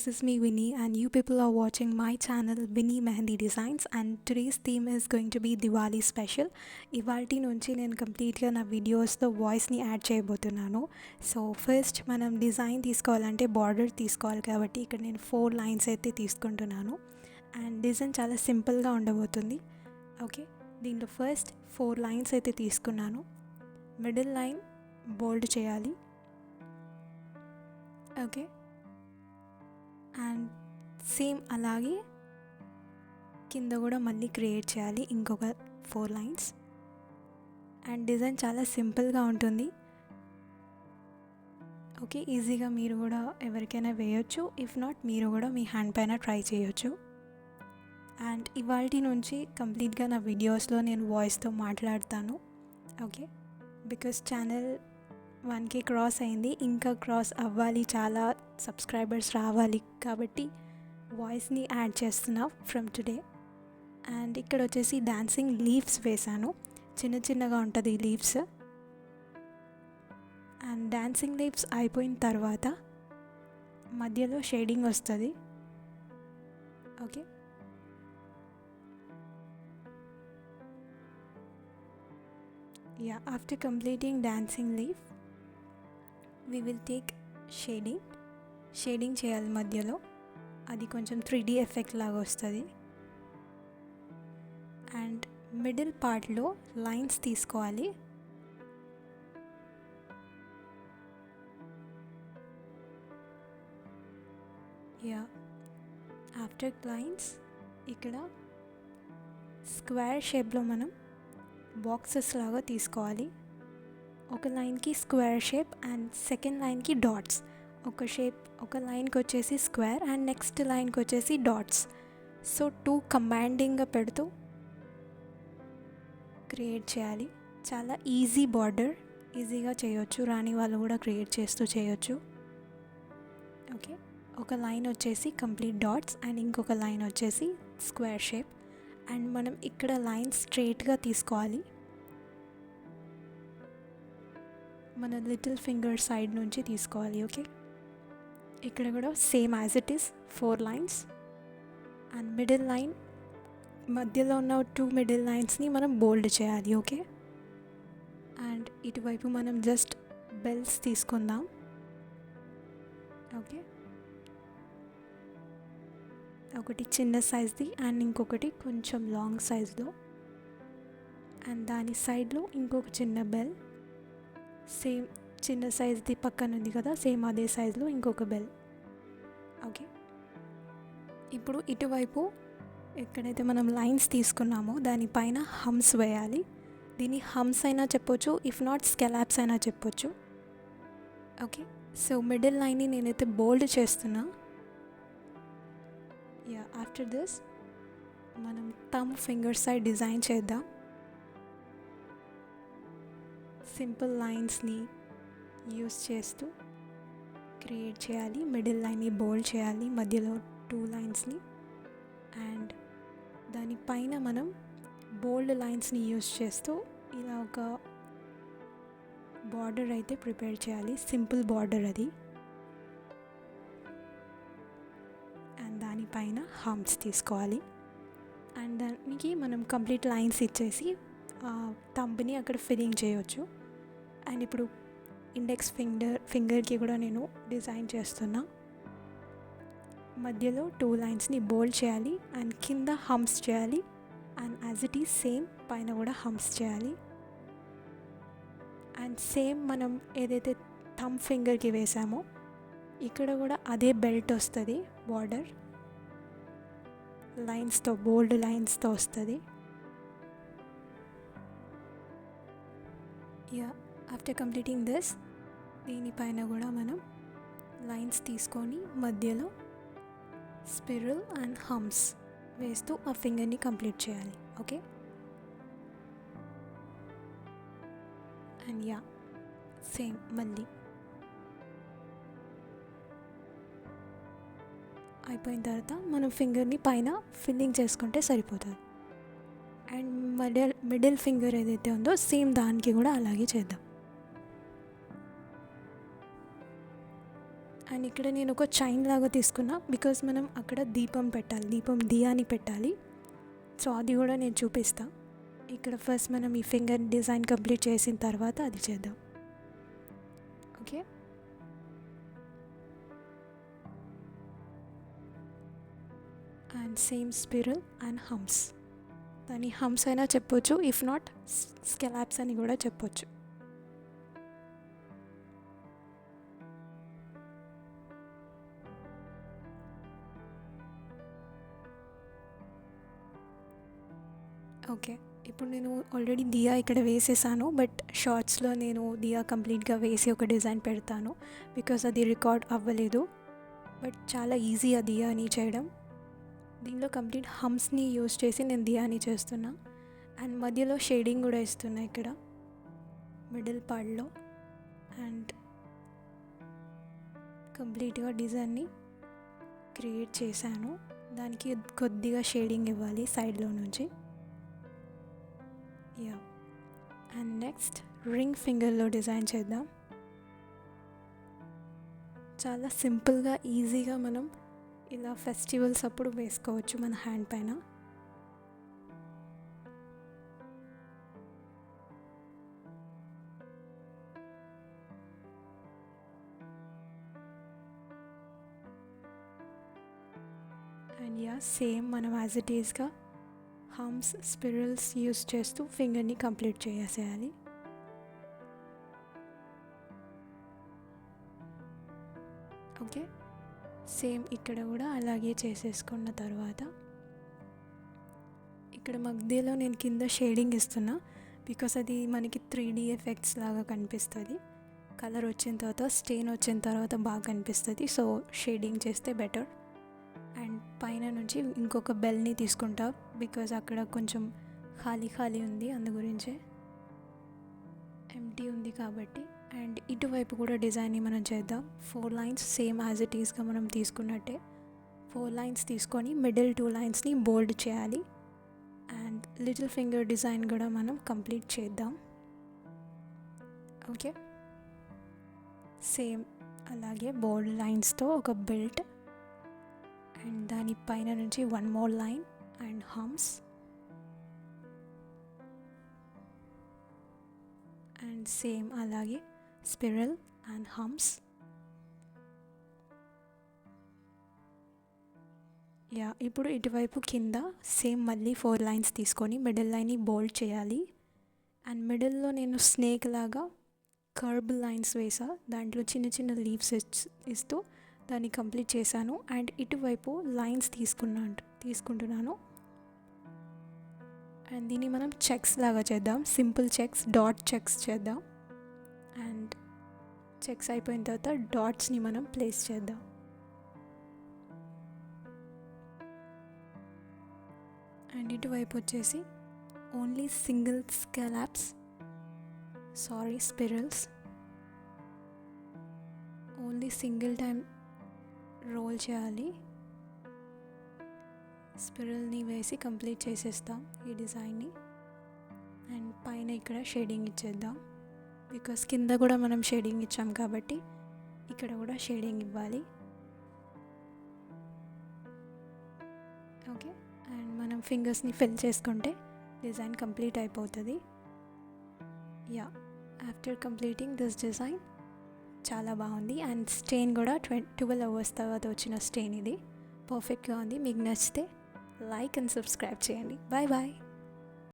this is me Winnie and you people are watching my channel Winnie Mehndi Designs, and today's theme is going to be Diwali special. ఇవాల్టి నుంచి నేను కంప్లీట్గా నా వీడియోస్తో వాయిస్ని add చేయబోతున్నాను. సో ఫస్ట్ మనం డిజైన్ తీసుకోవాలంటే బార్డర్ తీసుకోవాలి కాబట్టి ఇక్కడ నేను 4 లైన్స్ అయితే తీసుకుంటున్నాను అండ్ డిజైన్ చాలా సింపుల్గా ఉండబోతుంది. ఓకే, దీంట్లో ఫస్ట్ 4 లైన్స్ అయితే తీసుకున్నాను. మిడిల్ లైన్ బోల్డ్ చేయాలి. ఓకే, అండ్ సేమ్ అలాగే కింద కూడా మళ్ళీ క్రియేట్ చేయాలి ఇంకొక 4 లైన్స్. అండ్ డిజైన్ చాలా సింపుల్గా ఉంటుంది. ఓకే, ఈజీగా మీరు కూడా ఎవరికైనా వేయొచ్చు. ఇఫ్ నాట్ మీరు కూడా మీ హ్యాండ్ పైన ట్రై చేయొచ్చు. అండ్ ఇవాల్టి నుంచి కంప్లీట్గా నా వీడియోస్లో నేను వాయిస్తో మాట్లాడతాను. Okay, because channel 1K cross అయింది, ఇంకా క్రాస్ అవ్వాలి, చాలా సబ్స్క్రైబర్స్ రావాలి కాబట్టి వాయిస్ని యాడ్ చేస్తున్నా ఫ్రమ్ టుడే. అండ్ ఇక్కడ వచ్చేసి డాన్సింగ్ లీవ్స్ వేశాను, చిన్న చిన్నగా ఉంటుంది ఈ లీవ్స్. అండ్ డాన్సింగ్ లీవ్స్ అయిపోయిన తర్వాత మధ్యలో షేడింగ్ వస్తుంది. Okay, after completing dancing leaf we will take shading చేయాలి మధ్యలో. అది కొంచెం 3D ఎఫెక్ట్ లాగా వస్తుంది. అండ్ మిడిల్ పార్ట్లో లైన్స్ తీసుకోవాలి. ఆఫ్టర్ లైన్స్ ఇక్కడ స్క్వేర్ షేప్లో మనం బాక్సెస్ లాగా తీసుకోవాలి. ఒక లైన్కి స్క్వేర్ షేప్ అండ్ సెకండ్ లైన్కి డాట్స్. ఒక లైన్కి వచ్చేసి స్క్వేర్ అండ్ నెక్స్ట్ లైన్కి వచ్చేసి డాట్స్. సో 2 కంబైండింగ్గా పెడుతూ క్రియేట్ చేయాలి. చాలా ఈజీ బార్డర్, ఈజీగా చేయొచ్చు, రాని వాళ్ళు కూడా క్రియేట్ చేస్తూ చేయొచ్చు. ఓకే, ఒక లైన్ వచ్చేసి కంప్లీట్ డాట్స్ అండ్ ఇంకొక లైన్ వచ్చేసి స్క్వేర్ షేప్. అండ్ మనం ఇక్కడ లైన్ స్ట్రైట్గా తీసుకోవాలి. మన లిటిల్ ఫింగర్ సైడ్ నుంచి తీసుకోవాలి. ఓకే, ఇక్కడ కూడా same as it is 4 lines. And middle line మధ్యలో ఉన్న 2 మిడిల్ లైన్స్ని మనం బోల్డ్ చేయాలి. ఓకే, అండ్ ఇటువైపు మనం జస్ట్ బెల్స్ తీసుకుందాం. ఓకే, ఒకటి చిన్న సైజ్ది అండ్ ఇంకొకటి కొంచెం లాంగ్ సైజ్లో. అండ్ దాని సైడ్లో ఇంకొక చిన్న బెల్, సేమ్ చిన్న సైజ్ది పక్కన ఉంది కదా, సేమ్ అదే సైజులో ఇంకొక బెల్. ఓకే, ఇప్పుడు ఇటువైపు ఎక్కడైతే మనం లైన్స్ తీసుకున్నామో దానిపైన హమ్స్ వేయాలి. దీన్ని హమ్స్ అయినా చెప్పొచ్చు, ఇఫ్ నాట్ స్కెలాప్స్ అయినా చెప్పొచ్చు. ఓకే, సో మిడిల్ లైన్ని నేనైతే బోల్డ్ చేస్తున్నా. ఆఫ్టర్ దిస్ మనం థంబ్ ఫింగర్ సైడ్ డిజైన్ చేద్దాం. సింపుల్ లైన్స్ని యూస్ చేస్తూ క్రియేట్ చేయాలి. మిడిల్ లైన్ని బోల్డ్ చేయాలి, మధ్యలో 2 లైన్స్ని. అండ్ దానిపైన మనం బోల్డ్ లైన్స్ని యూస్ చేస్తూ ఇలా ఒక బార్డర్ అయితే ప్రిపేర్ చేయాలి. సింపుల్ బార్డర్ అది. అండ్ దానిపైన హమ్స్ తీసుకోవాలి. అండ్ దానికి మనం కంప్లీట్ లైన్స్ ఇచ్చేసి థంబ్ని అక్కడ ఫిల్లింగ్ చేయొచ్చు. అండ్ ఇప్పుడు ఇండెక్స్ ఫింగర్కి కూడా నేను డిజైన్ చేస్తున్నా. మధ్యలో 2 లైన్స్ని బోల్డ్ చేయాలి అండ్ కింద హమ్స్ చేయాలి. And as it is same పైన కూడా హమ్స్ చేయాలి. అండ్ సేమ్ మనం ఏదైతే థంబ్ ఫింగర్కి వేసామో ఇక్కడ కూడా అదే బెల్ట్ వస్తుంది, బార్డర్ లైన్స్తో, బోల్డ్ లైన్స్తో వస్తుంది. ఆఫ్టర్ కంప్లీటింగ్ దిస్ దీనిపైన కూడా మనం లైన్స్ తీసుకొని మధ్యలో స్పిరల్ అండ్ హమ్స్ వేస్తూ ఆ ఫింగర్ని కంప్లీట్ చేయాలి. ఓకే, అండ్ సేమ్ మళ్ళీ అయిపోయిన తర్వాత మనం ఫింగర్ని పైన ఫిల్లింగ్ చేసుకుంటే సరిపోతుంది. అండ్ మిడిల్ ఫింగర్ ఏదైతే ఉందో సేమ్ దానికి కూడా అలాగే చేద్దాం. అండ్ ఇక్కడ నేను ఒక చైన్ లాగా తీసుకున్నా, బికాజ్ మనం అక్కడ దీపం పెట్టాలి, దియాని పెట్టాలి. సో అది కూడా నేను చూపిస్తాను. ఇక్కడ ఫస్ట్ మనం ఈ ఫింగర్ డిజైన్ కంప్లీట్ చేసిన తర్వాత అది చేద్దాం. Okay, and same spiral and hems. దాన్ని హమ్స్ అయినా చెప్పొచ్చు, ఇఫ్ నాట్ స్కెలాప్స్ అని కూడా చెప్పొచ్చు. ఓకే, ఇప్పుడు నేను ఆల్రెడీ దియా ఇక్కడ వేసేసాను, బట్ షార్ట్స్లో నేను దియా కంప్లీట్గా వేసి ఒక డిజైన్ పెడతాను, బికాస్ అది రికార్డ్ అవ్వలేదు. బట్ చాలా ఈజీ ఆ దియాని చేయడం. దీనిలో కంప్లీట్ హమ్స్ని యూజ్ చేసి నేను దియాని చేస్తున్నా. అండ్ మధ్యలో షేడింగ్ కూడా ఇస్తున్నా ఇక్కడ మిడిల్ పార్ట్లో. అండ్ కంప్లీట్గా డిజైన్ని క్రియేట్ చేశాను. దానికి కొద్దిగా షేడింగ్ ఇవ్వాలి సైడ్లో నుంచి. యా, అండ్ నెక్స్ట్ రింగ్ ఫింగర్లో డిజైన్ చేద్దాం. చాలా సింపుల్గా ఈజీగా మనం ఇలా ఫెస్టివల్స్ అప్పుడు వేసుకోవచ్చు మన హ్యాండ్ పైన. అండ్ యా, సేమ్ మనం యాజ్ ఇట్ ఈస్గా హమ్స్, స్పిరల్స్ యూస్ చేస్తూ ఫింగర్ని కంప్లీట్ చేసేయాలి. ఓకే, సేమ్ ఇక్కడ కూడా అలాగే చేసేసుకున్న తర్వాత ఇక్కడ మధ్యలో నేను కింద షేడింగ్ ఇస్తున్నా, బికాస్ అది మనకి 3D ఎఫెక్ట్స్ లాగా కనిపిస్తుంది. కలర్ వచ్చిన తర్వాత, స్టెయిన్ వచ్చిన తర్వాత బాగా కనిపిస్తుంది. సో షేడింగ్ చేస్తే బెటర్. అండ్ పైన నుంచి ఇంకొక బెల్ని తీసుకుంటా, బికాజ్ అక్కడ కొంచెం ఖాళీ ఉంది, అందు గురించే ఎంటీ ఉంది కాబట్టి. అండ్ ఇటువైపు కూడా డిజైన్ని మనం చేద్దాం. 4 లైన్స్ సేమ్ యాజ్ ఇట్ ఈస్గా మనం తీసుకున్నట్టే 4 లైన్స్ తీసుకొని మిడిల్ 2 లైన్స్ని బోల్డ్ చేయాలి. అండ్ లిటిల్ ఫింగర్ డిజైన్ కూడా మనం కంప్లీట్ చేద్దాం. ఓకే, సేమ్ అలాగే బోల్డ్ లైన్స్తో ఒక బెల్ట్, అండ్ దానిపైన నుంచి 1 more line and hems. And same అలాగే స్పిరల్ అండ్ హమ్స్. యా, ఇప్పుడు ఇటువైపు కింద సేమ్ మళ్ళీ 4 లైన్స్ తీసుకొని మిడిల్ లైన్ని బోల్డ్ చేయాలి. అండ్ మిడిల్లో నేను స్నేక్ లాగా కర్బ్ లైన్స్ వేసా, దాంట్లో చిన్న చిన్న లీవ్స్ ఇస్తూ దాన్ని కంప్లీట్ చేశాను. అండ్ ఇటువైపు లైన్స్ తీసుకుంటున్నాను. అండ్ దీన్ని మనం చెక్స్ లాగా చేద్దాం, సింపుల్ చెక్స్, డాట్ చెక్స్ చేద్దాం. అండ్ చెక్స్ అయిపోయిన తర్వాత డాట్స్ని మనం ప్లేస్ చేద్దాం. అండ్ ఇటువైపు వచ్చేసి only single spirals, only single time roll చేయాలి. స్పిరల్ని వేసి కంప్లీట్ చేసేస్తాం ఈ డిజైన్ని. అండ్ పైన ఇక్కడ షేడింగ్ ఇచ్చేద్దాం, బికాస్ కింద కూడా మనం షేడింగ్ ఇచ్చాం కాబట్టి ఇక్కడ కూడా షేడింగ్ ఇవ్వాలి. ఓకే, అండ్ మనం ఫింగర్స్ని ఫిల్ చేసుకుంటే డిజైన్ కంప్లీట్ అయిపోతుంది. Yeah, after completing this design చాలా బాగుంది. అండ్ స్టెయిన్ కూడా 12 hours తర్వాత వచ్చిన స్టెయిన్ ఇది పర్ఫెక్ట్గా ఉంది. మీకు నచ్చితే లైక్ అండ్ సబ్స్క్రైబ్ చేయండి. Bye bye.